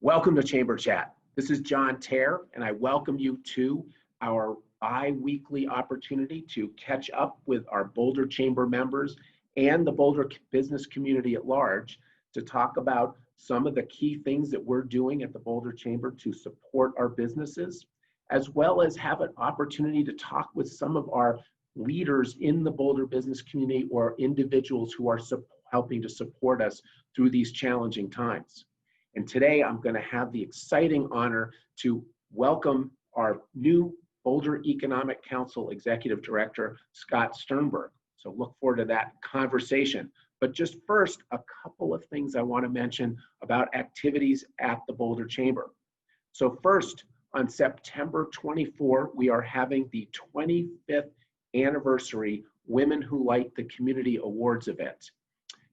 Welcome to Chamber Chat. This is John Tayer, and I welcome you to our bi-weekly opportunity to catch up with our Boulder Chamber members and the Boulder business community at large to talk about some of the key things that we're doing at the Boulder Chamber to support our businesses, as well as have an opportunity to talk with some of our leaders in the Boulder business community or individuals who are helping to support us through these challenging times. And today I'm going to have the exciting honor to welcome our new Boulder Economic Council Executive Director, Scott Sternberg. So look forward to that conversation. But just first, a couple of things I want to mention about activities at the Boulder Chamber. So first, on September 24, we are having the 25th anniversary Women Who Light the Community Awards event.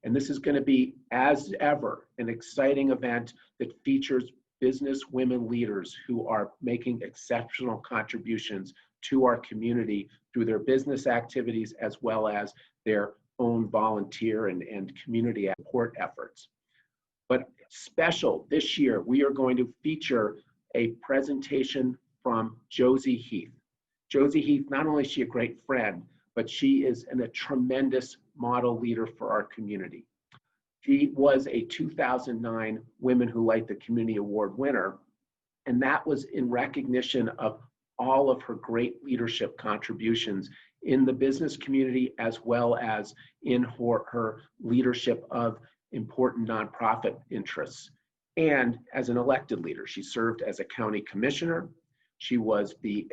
And this is going to be, as ever, an exciting event that features business women leaders who are making exceptional contributions to our community through their business activities as well as their own volunteer and community support efforts. But special this year, we are going to feature a presentation from Josie Heath. Josie Heath, not only is she a great friend, but she is a tremendous model leader for our community. She was a 2009 Women Who Light the Community Award winner, and that was in recognition of all of her great leadership contributions in the business community as well as in her leadership of important nonprofit interests. And as an elected leader, she served as a county commissioner. She was the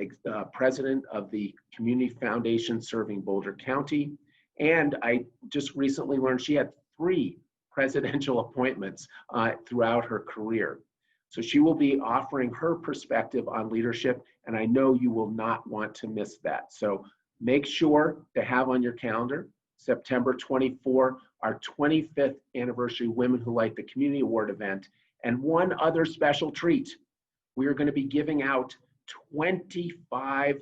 president of the Community Foundation serving Boulder County. And I just recently learned she had 3 presidential appointments throughout her career. So she will be offering her perspective on leadership, and I know you will not want to miss that. So make sure to have on your calendar, September 24, our 25th anniversary Women Who Light the Community Award event. And one other special treat, we are going to be giving out 25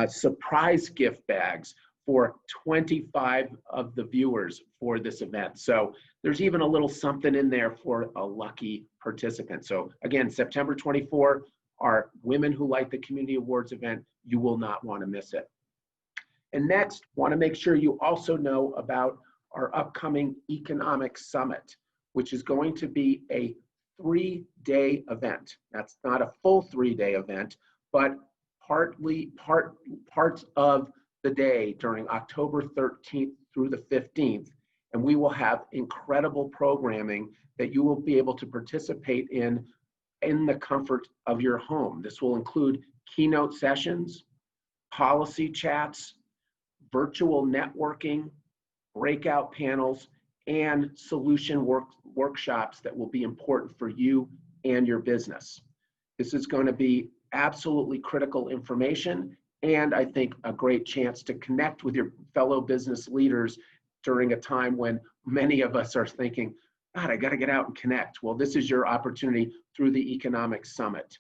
surprise gift bags for 25 of the viewers for this event. So there's even a little something in there for a lucky participant. So again, September 24, our Women Who Light the Community Awards event, you will not want to miss it. And next, want to make sure you also know about our upcoming Economic Summit, which is going to be a 3-day event. That's not a full 3-day event, but parts of the day during October 13th through the 15th. And we will have incredible programming that you will be able to participate in the comfort of your home. This will include keynote sessions, policy chats, virtual networking, breakout panels, and solution workshops that will be important for you and your business. This is going to be absolutely critical information, and I think a great chance to connect with your fellow business leaders during a time when many of us are thinking, God, I got to get out and connect. Well, this is your opportunity through the Economic Summit.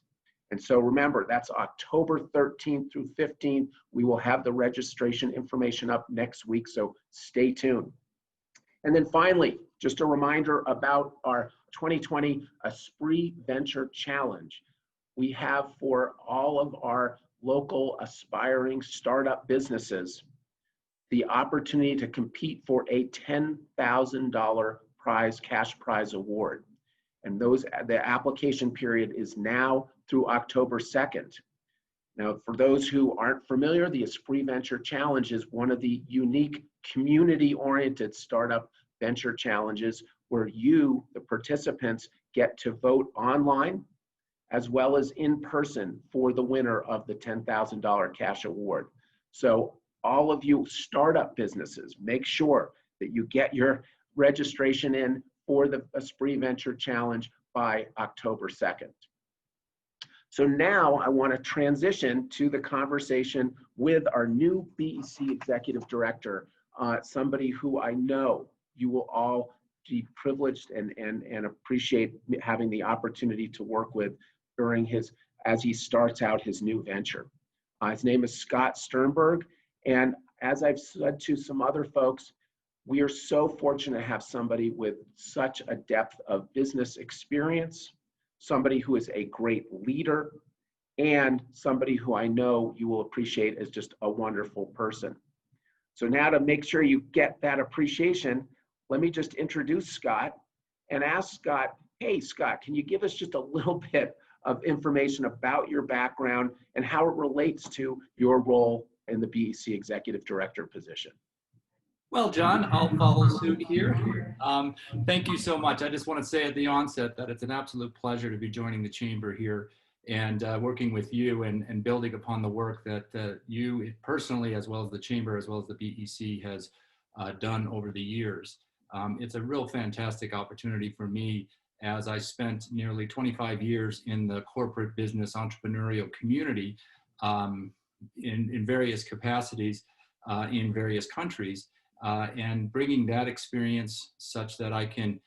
And so remember, that's October 13th through 15th. We will have the registration information up next week, so stay tuned. And then finally, just a reminder about our 2020 Esprit Venture Challenge. We have for all of our local aspiring startup businesses the opportunity to compete for a $10,000 cash prize award. And the application period is now through October 2nd. Now, for those who aren't familiar, the Esprit Venture Challenge is one of the unique community-oriented startup venture challenges where you, the participants, get to vote online as well as in person for the winner of the $10,000 cash award. So all of you startup businesses, make sure that you get your registration in for the Esprit Venture Challenge by October 2nd. So now I want to transition to the conversation with our new BEC Executive Director, somebody who I know you will all be privileged and appreciate having the opportunity to work with as he starts out his new venture. His name is Scott Sternberg, and as I've said to some other folks, we are so fortunate to have somebody with such a depth of business experience, somebody who is a great leader, and somebody who I know you will appreciate as just a wonderful person. So now to make sure you get that appreciation, let me just introduce Scott and ask Scott, hey, Scott, can you give us just a little bit of information about your background and how it relates to your role in the BEC Executive Director position? Well, John, I'll follow suit here. Thank you so much. I just want to say at the onset that it's an absolute pleasure to be joining the Chamber here and working with you and building upon the work that you personally, as well as the Chamber, as well as the BEC has done over the years. It's a real fantastic opportunity for me, as I spent nearly 25 years in the corporate business entrepreneurial community in various capacities in various countries. And bringing that experience such that I can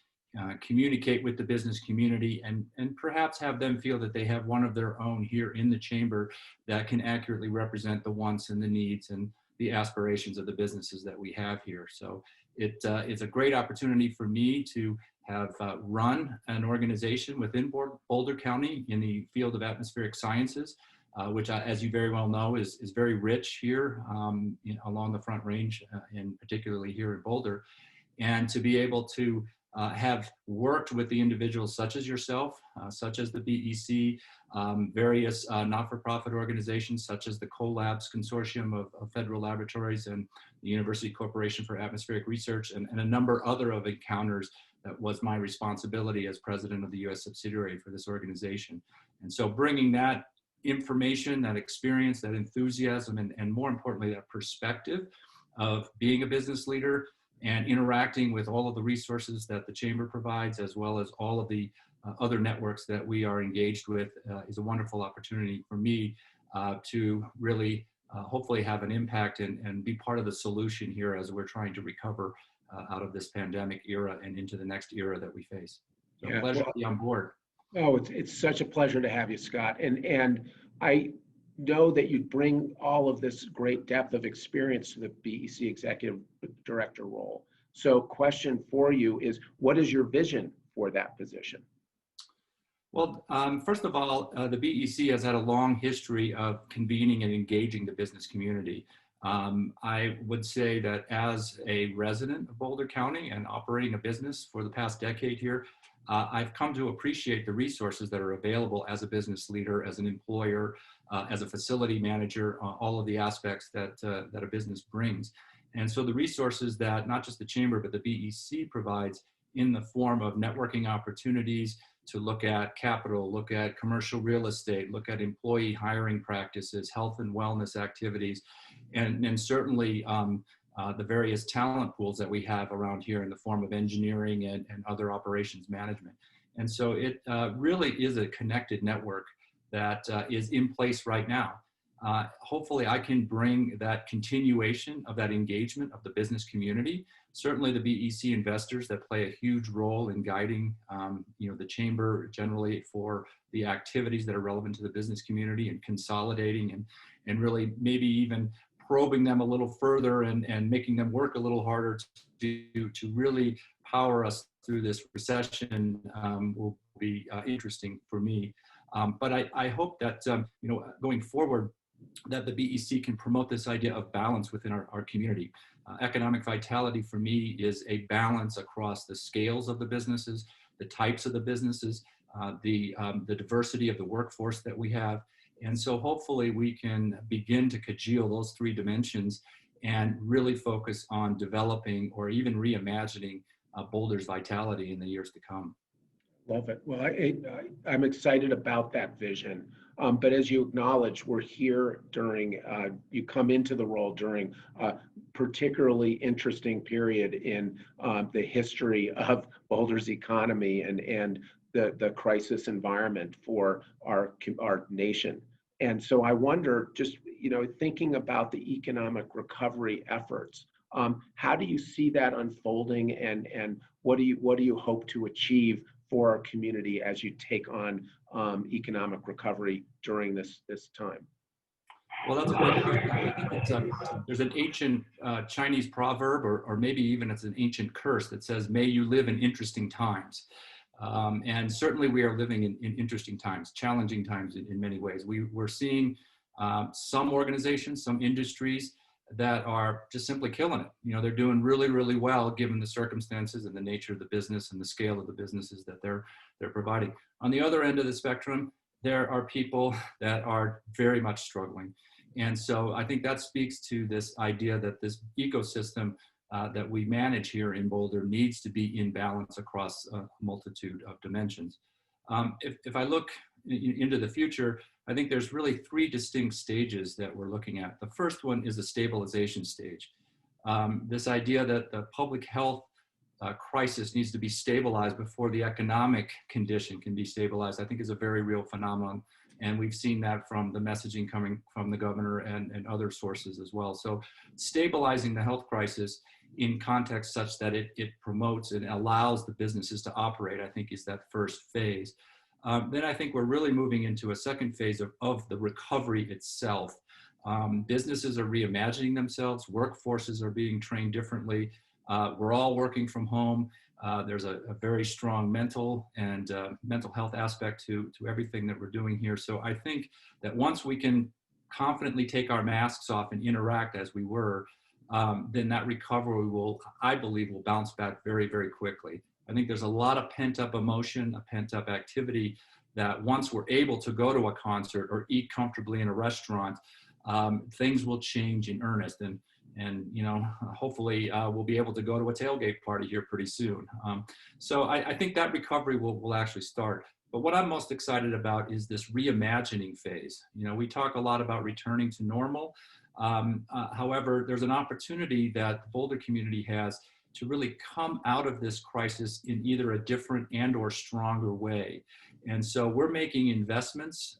communicate with the business community and perhaps have them feel that they have one of their own here in the Chamber that can accurately represent the wants and the needs and the aspirations of the businesses that we have here. So it's a great opportunity for me to have run an organization within Boulder County in the field of atmospheric sciences, which, as you very well know, is very rich here along the Front Range, and particularly here in Boulder. And to be able to have worked with the individuals such as yourself, such as the BEC, various not-for-profit organizations such as the CoLabs Consortium of Federal Laboratories and the University Corporation for Atmospheric Research, and a number other of encounters that was my responsibility as president of the U.S. subsidiary for this organization. And so bringing that information, that experience, that enthusiasm, and more importantly, that perspective of being a business leader and interacting with all of the resources that the Chamber provides, as well as all of the other networks that we are engaged with, is a wonderful opportunity for me to really hopefully have an impact and be part of the solution here as we're trying to recover out of this pandemic era and into the next era that we face. So yeah, pleasure to be on board. Oh, it's such a pleasure to have you, Scott. And I know that you bring all of this great depth of experience to the BEC Executive Director role. So question for you is, what is your vision for that position? Well, first of all, the BEC has had a long history of convening and engaging the business community. I would say that as a resident of Boulder County and operating a business for the past decade here, I've come to appreciate the resources that are available as a business leader, as an employer, as a facility manager, all of the aspects that a business brings. And so the resources that not just the Chamber, but the BEC provides in the form of networking opportunities to look at capital, look at commercial real estate, look at employee hiring practices, health and wellness activities, and certainly the various talent pools that we have around here in the form of engineering and other operations management. And so it really is a connected network that is in place right now. Hopefully I can bring that continuation of that engagement of the business community. Certainly the BEC investors that play a huge role in guiding the Chamber generally for the activities that are relevant to the business community and consolidating and really maybe even probing them a little further and making them work a little harder to really power us through this recession will be interesting for me. But I hope that going forward, that the BEC can promote this idea of balance within our community. Economic vitality for me is a balance across the scales of the businesses, the types of the businesses, the diversity of the workforce that we have. And so hopefully we can begin to congeal those three dimensions and really focus on developing or even reimagining Boulder's vitality in the years to come. Love it. Well, I'm excited about that vision. But as you acknowledge, we're here during, you come into the role during a particularly interesting period in the history of Boulder's economy and the crisis environment for our nation. And so I wonder, just thinking about the economic recovery efforts, how do you see that unfolding, and what do you hope to achieve for our community as you take on economic recovery during this time? Well, that's a great question. There's an ancient Chinese proverb, or maybe even it's an ancient curse that says, "May you live in interesting times." And certainly we are living in interesting times, challenging times in many ways. We're seeing some organizations, some industries that are just simply killing it. You know, they're doing really, really well given the circumstances and the nature of the business and the scale of the businesses that they're providing. On the other end of the spectrum, there are people that are very much struggling. And so I think that speaks to this idea that this ecosystem that we manage here in Boulder needs to be in balance across a multitude of dimensions. If I look into the future, I think there's really three distinct stages that we're looking at. The first one is the stabilization stage. This idea that the public health crisis needs to be stabilized before the economic condition can be stabilized, I think is a very real phenomenon. And we've seen that from the messaging coming from the governor and other sources as well. So stabilizing the health crisis in context such that it promotes and allows the businesses to operate, I think is that first phase. Then I think we're really moving into a second phase of the recovery itself. Businesses are reimagining themselves, workforces are being trained differently. We're all working from home. There's a very strong mental and mental health aspect to everything that we're doing here. So I think that once we can confidently take our masks off and interact as we were, then that recovery will, I believe, will bounce back very, very quickly. I think there's a lot of pent-up emotion, a pent-up activity that once we're able to go to a concert or eat comfortably in a restaurant, things will change in earnest. And you know, hopefully we'll be able to go to a tailgate party here pretty soon. So I think that recovery will actually start. But what I'm most excited about is this reimagining phase. You know, we talk a lot about returning to normal. However, there's an opportunity that the Boulder community has to really come out of this crisis in either a different and or stronger way. And so we're making investments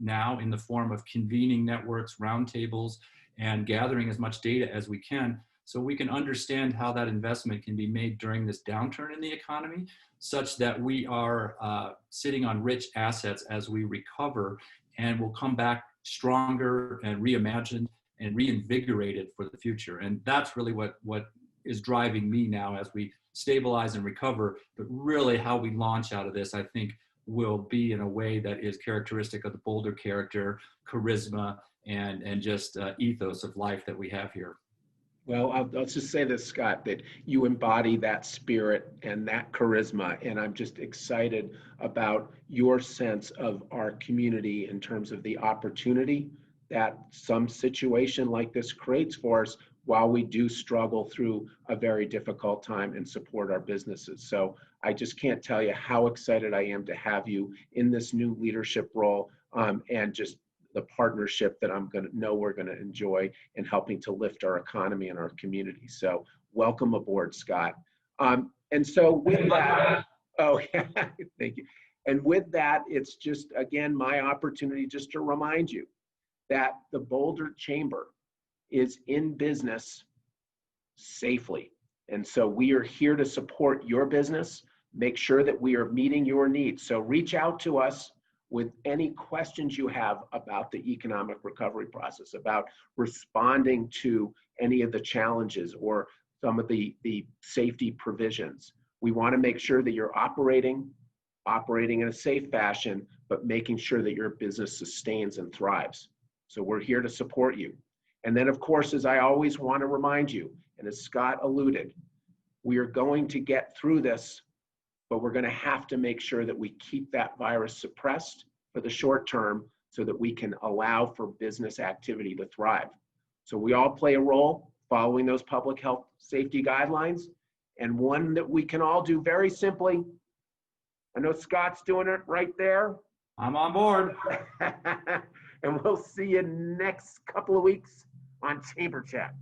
now in the form of convening networks, roundtables, and gathering as much data as we can so we can understand how that investment can be made during this downturn in the economy, such that we are sitting on rich assets as we recover and will come back stronger and reimagined and reinvigorated for the future. And that's really what is driving me now as we stabilize and recover. But really how we launch out of this, I think, will be in a way that is characteristic of the Boulder character, charisma, and just ethos of life that we have here. Well, I'll just say this, Scott, that you embody that spirit and that charisma, and I'm just excited about your sense of our community in terms of the opportunity that some situation like this creates for us while we do struggle through a very difficult time and support our businesses. So I just can't tell you how excited I am to have you in this new leadership role, and just the partnership that I'm going to know we're going to enjoy in helping to lift our economy and our community. So welcome aboard, Scott. And so with that, oh yeah, thank you. And with that, it's just, again, my opportunity just to remind you that the Boulder Chamber is in business safely. And so we are here to support your business, make sure that we are meeting your needs. So reach out to us with any questions you have about the economic recovery process, about responding to any of the challenges or some of the safety provisions. We want to make sure that you're operating in a safe fashion, but making sure that your business sustains and thrives. So we're here to support you. And then, of course, as I always want to remind you, and as Scott alluded, we are going to get through this, but we're going to have to make sure that we keep that virus suppressed for the short term so that we can allow for business activity to thrive. So we all play a role following those public health safety guidelines, and one that we can all do very simply. I know Scott's doing it right there. I'm on board. And we'll see you next couple of weeks on Chamber Chat.